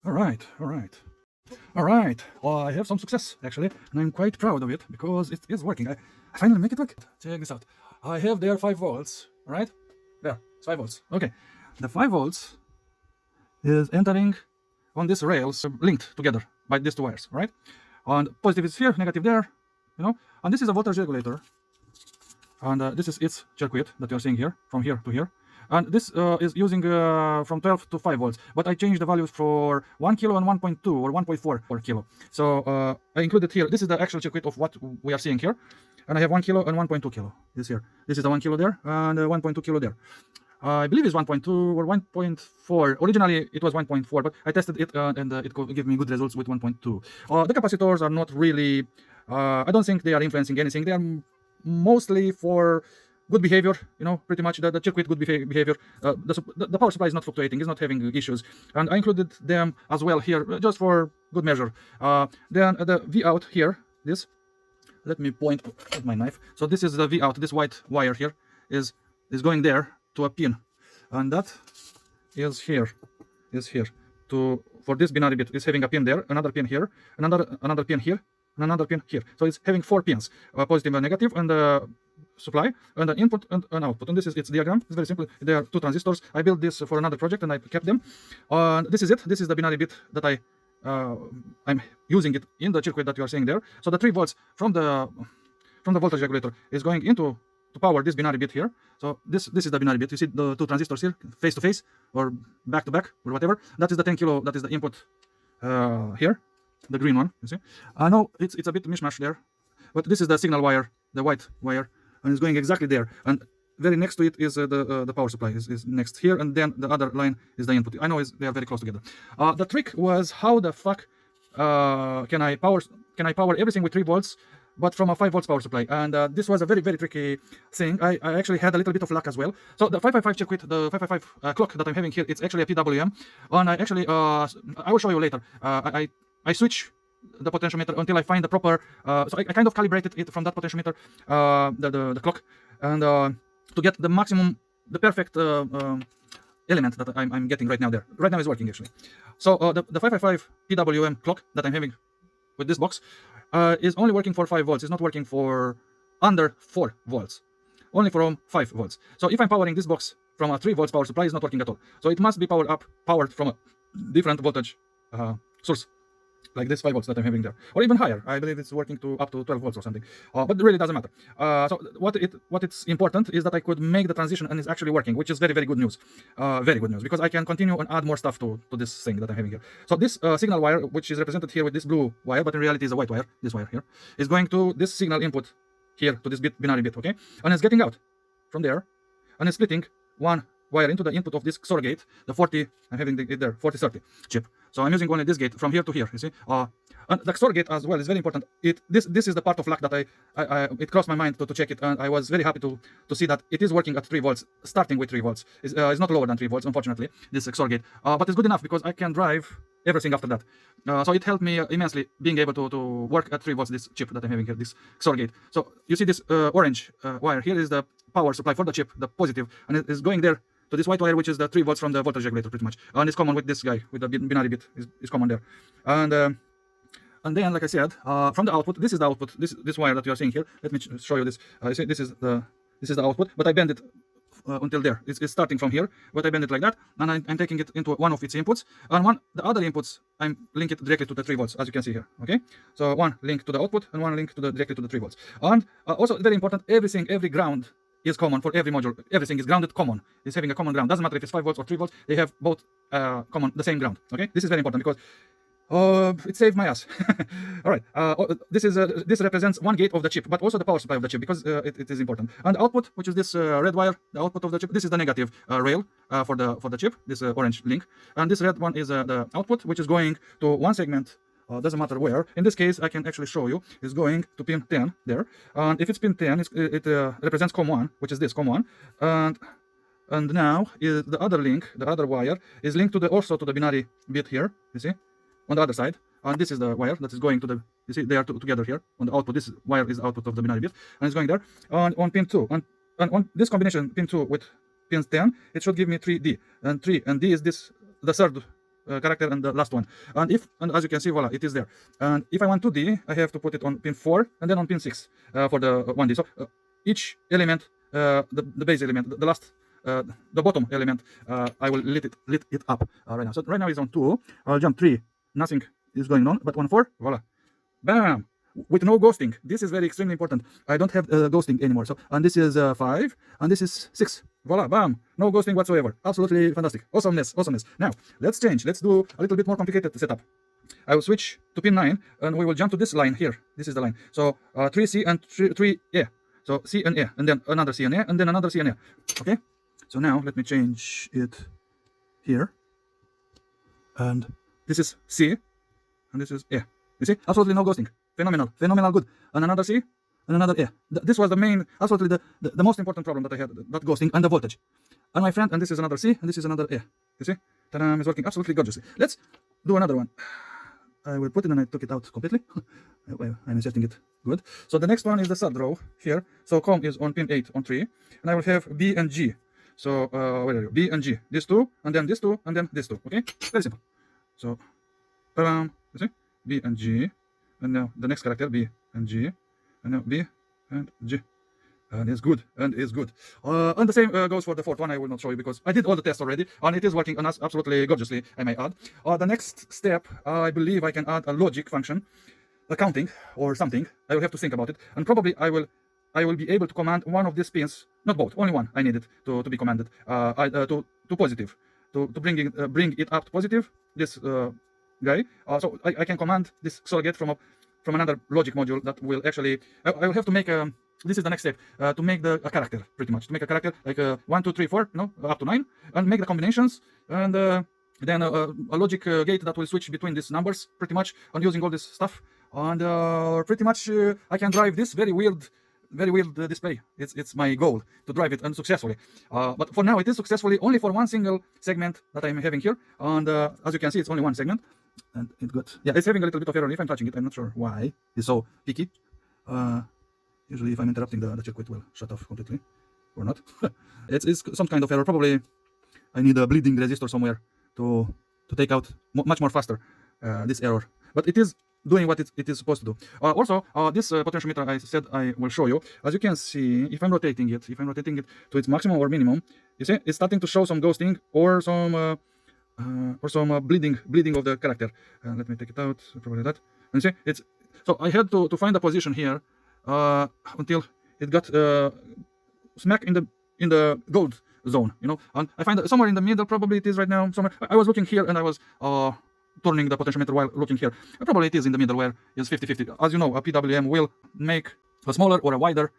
All right. Well, I have some success actually, and I'm quite proud of it because it is working. I finally make it work. Check this out. I have there 5 volts. All right, there, it's 5 volts. Okay, the 5 volts is entering on these rails linked together by these 2 wires. Right, and positive is here, negative there, And this is a voltage regulator, and this is its circuit that you're seeing here, from here to here. And this is using from 12 to 5 volts, but I changed the values for 1 kilo and 1.2 or 1.4 per kilo. So I included here, this is the actual circuit of what we are seeing here. And I have 1 kilo and 1.2 kilo this here. This is the 1 kilo there and 1.2 kilo there. I believe it's 1.2 or 1.4. Originally it was 1.4, but I tested it and it gave me good results with 1.2. The capacitors are not really, I don't think they are influencing anything. They are mostly for good behavior, pretty much the circuit good behavior. The power supply is not fluctuating, is not having issues. And I included them as well here, just for good measure. Then the V out here, this, let me point with my knife. So this is the V out, this white wire here is going there to a pin. And that is here, for this binary bit, is having a pin there, another pin here, another pin here, and another pin here. So it's having 4 pins, positive and negative, and supply, and an input and an output. And this is its diagram. It's very simple. There are 2 transistors. I built this for another project and I kept them. This is it. This is the binary bit that I'm using it in the circuit that you are seeing there. So the 3 volts from the voltage regulator is going into to power this binary bit here. So this is the binary bit. You see the 2 transistors here, face to face or back to back or whatever. That is the 10 kilo. That is the input here, the green one. You see. I know it's a bit mishmash there, but this is the signal wire, the white wire, and it's going exactly there. And very next to it is the power supply is next here, and then the other line is the input. I know they are very close together. The trick was how the fuck can I power everything with 3 volts, but from a 5 volts power supply. And this was a very, very tricky thing. I actually had a little bit of luck as well. So the 555 circuit, the 555 clock that I'm having here, it's actually a PWM. And I actually, I will show you later. I switch the potentiometer until I find the proper, so I kind of calibrated it from that potentiometer, the clock, and to get the maximum, the perfect element that I'm getting right now there. Right now is working actually. So the 555 PWM clock that I'm having with this box is only working for 5 volts. It's not working for under 4 volts, only from 5 volts. So if I'm powering this box from a 3 volts power supply, it's not working at all. So it must be powered from a different voltage source, like this 5 volts that I'm having there, or even higher. I believe it's working to up to 12 volts or something, but it really doesn't matter. So what it's important is that I could make the transition and it's actually working, which is very, very good news. Very good news, because I can continue and add more stuff to this thing that I'm having here. So this signal wire, which is represented here with this blue wire, but in reality is a white wire, this wire here, is going to this signal input here to this binary bit, okay? And it's getting out from there, and it's splitting one wire into the input of this XOR gate, the 40, I'm having it there, 4030 chip. So I'm using only this gate from here to here, you see. And the XOR gate as well is very important. This is the part of luck that it crossed my mind to check it, and I was very happy to see that it is working at 3 volts, starting with 3 volts. It's not lower than 3 volts, unfortunately, this XOR gate. But it's good enough because I can drive everything after that. So it helped me immensely being able to work at 3 volts, this chip that I'm having here, this XOR gate. So you see this orange wire here is the power supply for the chip, the positive, and it is going there to this white wire, which is the 3 volts from the voltage regulator, pretty much. And it's common with this guy, with the binary bit, is common there. And then, like I said, from the output, this is the output, this wire that you are seeing here. Let me show you this. You see, this is the output, but I bend it until there. It's starting from here, but I bend it like that, and I'm taking it into one of its inputs, and the other inputs, I'm linking it directly to the 3 volts, as you can see here, okay? So one link to the output, and one link directly to the 3 volts. And also, very important, every ground is common for every module. Everything is grounded common. It's having a common ground. Doesn't matter if it's 5 volts or 3 volts. They have both the same ground. Okay, this is very important because it saved my ass. All right. This represents one gate of the chip, but also the power supply of the chip, because it is important. And the output, which is this red wire, the output of the chip. This is the negative rail for the chip. This orange link, and this red one is the output, which is going to one segment. Doesn't matter where. In this case, I can actually show you. It's going to pin 10 there, and if it's pin 10, it represents COM1, which is this COM1, and now the other link, the other wire, is linked also to the binary bit here. You see, on the other side, and this is the wire that is going to the. You see, they are together here on the output. This wire is the output of the binary bit, and it's going there on pin 2, and on this combination pin 2 with pin 10, it should give me 3D, and D is the third character and the last one. And as you can see, voila, it is there. And if I want 2D, I have to put it on pin 4 and then on pin 6 for the 1D. So each element, the base element, the last, the bottom element, I will lit it up right now. So right now it's on 2. I'll jump 3. Nothing is going on, but on 4, voila, bam, with no ghosting. This is very extremely important. I don't have ghosting anymore. So, and this is 5, and this is 6. Voila, bam, no ghosting whatsoever. Absolutely fantastic. Awesomeness. Now let's change. Let's do a little bit more complicated setup. I will switch to pin 9, and we will jump to this line here. This is the line. So 3C and 3A. So C and A, and then another C and A, and then another C and A. Okay. So now let me change it here, and this is C, and this is A. You see, absolutely no ghosting. Phenomenal good. And another C, and another A. This was the main, absolutely the most important problem that I had, that ghosting and the voltage. And my friend, and this is another C, and this is another A. You see, ta-da, it's working absolutely gorgeously. Let's do another one. I will put it, and I took it out completely. I'm inserting it good. So the next one is the third row here. So COM is on pin 8 on 3, and I will have B and G. So where are you? B and G. These two, and then these two, and then these two. Okay, very simple. So, you see, B and G. And now the next character, B and G, and now B and G, and it's good, and the same goes for the fourth one. I will not show you because I did all the tests already, and it is working on us absolutely gorgeously, I may add. The next step, I believe I can add a logic function, a counting or something. I will have to think about it, and probably I will be able to command one of these pins, not both, only one. I need it to be commanded to positive, to bring it up to positive. This guy. So I can command this surrogate from another logic module that will actually, I will have to make a, this is the next step, to make a character, pretty much, to make a character like 1, 2, 3, 4, no, up to 9, and make the combinations, and then a logic gate that will switch between these numbers, pretty much, and using all this stuff, and pretty much I can drive this very weird display. It's my goal to drive it, and successfully. But for now, it is successfully only for one single segment that I'm having here, and as you can see, it's only one segment. And it got, yeah, it's having a little bit of error if I'm touching it. I'm not sure why it's so picky. Usually if I'm interrupting, the circuit will shut off completely, or not. it's some kind of error. Probably I need a bleeding resistor somewhere to take out much more faster this error. But it is doing what it is supposed to do. Also, this potentiometer I said I will show you. As you can see, if I'm rotating it to its maximum or minimum, you see it's starting to show some ghosting or some bleeding of the character. Let me take it out, probably that. And you see, it's, so I had to find a position here until it got smack in the gold zone, you know. And I find that somewhere in the middle, probably it is right now. Somewhere I was looking here, and I was turning the potentiometer while looking here. Probably it is in the middle where it's 50-50. As you know, a PWM will make a smaller or a wider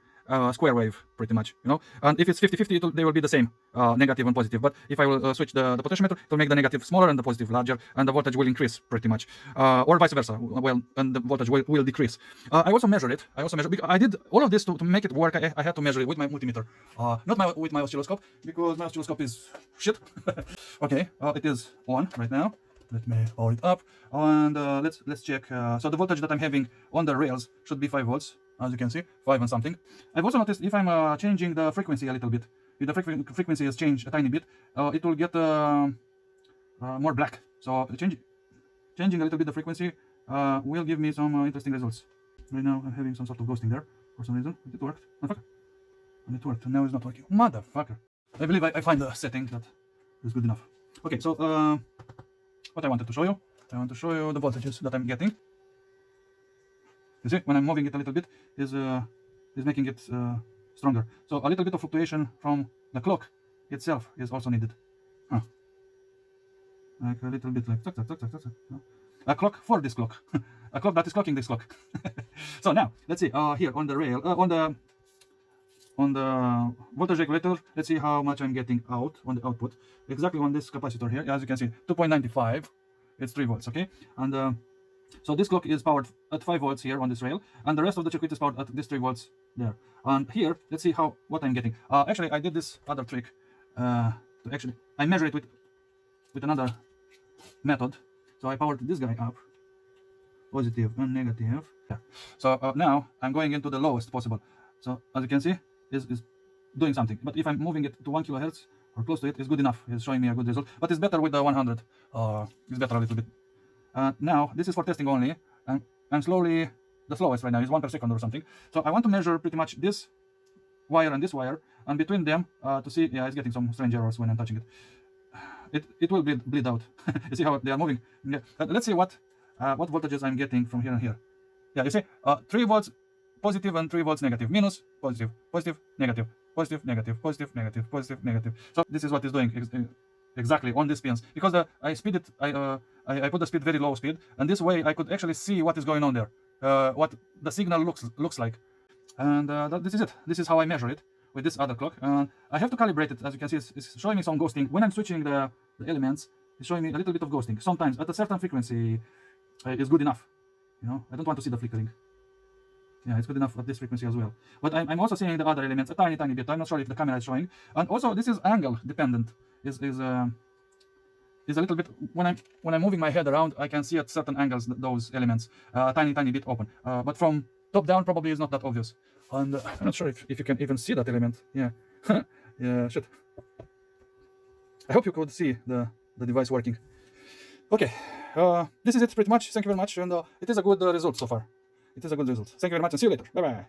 square wave, pretty much, you know. And if it's 50-50, they will be the same, negative and positive. But if I will switch the potentiometer, it will make the negative smaller and the positive larger, and the voltage will increase, pretty much, or vice versa. Well, and the voltage will decrease. I also measure it. Because I did all of this to make it work. I had to measure it with my multimeter, not with my oscilloscope, because my oscilloscope is shit. Okay, it is on right now. Let me hold it up, and let's check. So the voltage that I'm having on the rails should be 5 volts. As you can see, 5 and something. I've also noticed if I'm changing the frequency a little bit, if the frequency is changed a tiny bit, it will get more black. So changing a little bit the frequency will give me some interesting results. Right now I'm having some sort of ghosting there for some reason. It worked. Motherfucker. And it worked, and now it's not working. Motherfucker. I believe I find a setting that is good enough. Okay, so what I wanted to show you, the voltages that I'm getting. You see, when I'm moving it a little bit, is making it stronger. So a little bit of fluctuation from the clock itself is also needed. Like a little bit like a clock for this clock, a clock that is clocking this clock. So now let's see here on the rail, on the voltage regulator. Let's see how much I'm getting out on the output. Exactly on this capacitor here, as you can see, 2.95. It's 3 volts. Okay, and so this clock is powered at 5 volts here on this rail, and the rest of the circuit is powered at this 3 volts there. And here, let's see what I'm getting. Actually, I did this other trick. I measure it with another method. So I powered this guy up, positive and negative. Yeah. So now I'm going into the lowest possible. So as you can see, is doing something. But if I'm moving it to 1 kilohertz, or close to it is good enough. It's showing me a good result, but it's better with the 100. It's better a little bit. Now this is for testing only, and I'm slowly, the slowest right now is 1 per second or something. So I want to measure pretty much this wire and this wire, and between them to see. Yeah, it's getting some strange errors when I'm touching it. It will bleed out. You see how they are moving. Yeah. Let's see what voltages I'm getting from here and here. Yeah, you see 3 volts positive and 3 volts negative. Minus, positive, positive, negative, positive, negative, positive, negative, positive, negative. So this is what it's doing exactly on these pins, because I speed it. I put the speed very low speed, and this way I could actually see what is going on there, what the signal looks like. And this is it. This is how I measure it with this other clock. I have to calibrate it. As you can see, it's showing me some ghosting. When I'm switching the elements, it's showing me a little bit of ghosting. Sometimes at a certain frequency is good enough. You know, I don't want to see the flickering. Yeah, it's good enough at this frequency as well. But I'm also seeing the other elements a tiny bit. I'm not sure if the camera is showing. And also this is angle dependent. Is a little bit, when I'm moving my head around, I can see at certain angles those elements tiny bit open. But from top down probably is not that obvious. And I'm not sure if you can even see that element. Yeah. Yeah, shit. I hope you could see the device working. Okay, this is it pretty much. Thank you very much, and it is a good result so far. It is a good result. Thank you very much, and see you later. Bye bye.